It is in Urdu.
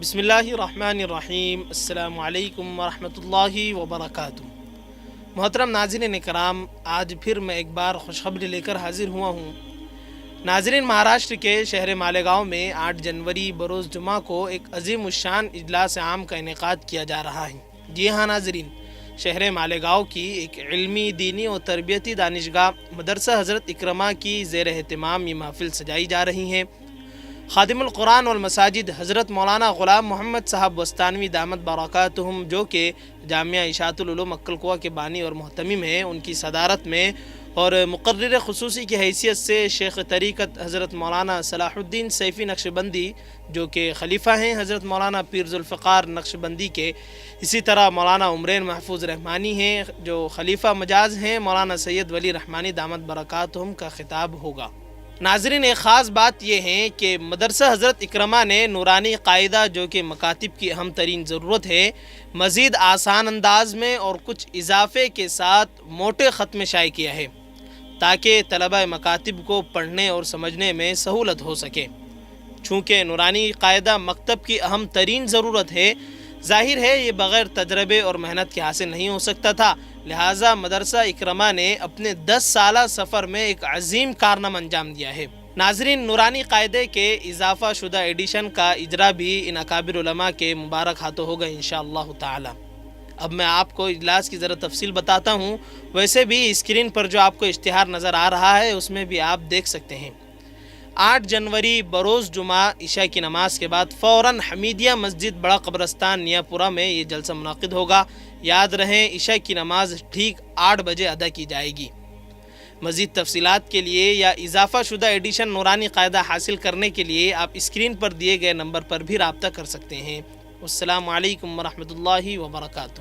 بسم اللہ الرحمن الرحیم۔ السلام علیکم ورحمۃ اللہ وبرکاتہ۔ محترم ناظرین کرام، آج پھر میں ایک بار خوشخبری لے کر حاضر ہوا ہوں۔ ناظرین، مہاراشٹر کے شہر مالیگاؤں میں 8 جنوری بروز جمعہ کو ایک عظیم الشان اجلاس عام کا انعقاد کیا جا رہا ہے۔ جی ہاں ناظرین، شہر مالیگاؤں کی ایک علمی، دینی اور تربیتی دانشگاہ مدرسہ حضرت اکرمہ کی زیر اہتمام یہ محفل سجائی جا رہی ہے۔ خادم القرآن والمساجد حضرت مولانا غلام محمد صاحب وستانوی دامت برکاتہم، جو کہ جامعہ اشاعت العلوم اکلکوا کے بانی اور محتمم ہیں، ان کی صدارت میں اور مقرر خصوصی کی حیثیت سے شیخ طریقت حضرت مولانا صلاح الدین سیفی نقشبندی، جو کہ خلیفہ ہیں حضرت مولانا پیر ذوالفقار نقشبندی کے، اسی طرح مولانا عمرین محفوظ رحمانی ہیں جو خلیفہ مجاز ہیں مولانا سید ولی رحمانی دامت برکاتہم، کا خطاب ہوگا۔ ناظرین، ایک خاص بات یہ ہے کہ مدرسہ حضرت اکرمہ نے نورانی قاعدہ، جو کہ مکاتب کی اہم ترین ضرورت ہے، مزید آسان انداز میں اور کچھ اضافے کے ساتھ موٹے خط میں شائع کیا ہے تاکہ طلبہ مکاتب کو پڑھنے اور سمجھنے میں سہولت ہو سکے۔ چونکہ نورانی قاعدہ مکتب کی اہم ترین ضرورت ہے، ظاہر ہے یہ بغیر تجربے اور محنت کے حاصل نہیں ہو سکتا تھا، لہٰذا مدرسہ اکرمہ نے اپنے 10 سالہ سفر میں ایک عظیم کارنامہ انجام دیا ہے۔ ناظرین، نورانی قاعدے کے اضافہ شدہ ایڈیشن کا اجرا بھی ان اکابر علماء کے مبارک ہاتھوں ہوگا انشاءاللہ تعالی۔ اب میں آپ کو اجلاس کی ذرا تفصیل بتاتا ہوں۔ ویسے بھی اسکرین پر جو آپ کو اشتہار نظر آ رہا ہے اس میں بھی آپ دیکھ سکتے ہیں۔ 8 جنوری بروز جمعہ عشاء کی نماز کے بعد فوراً حمیدیہ مسجد بڑا قبرستان نیاپورہ میں یہ جلسہ منعقد ہوگا۔ یاد رہیں، عشاء کی نماز ٹھیک 8 بجے ادا کی جائے گی۔ مزید تفصیلات کے لیے یا اضافہ شدہ ایڈیشن نورانی قاعدہ حاصل کرنے کے لیے آپ اسکرین پر دیے گئے نمبر پر بھی رابطہ کر سکتے ہیں۔ السلام علیکم ورحمۃ اللہ وبرکاتہ۔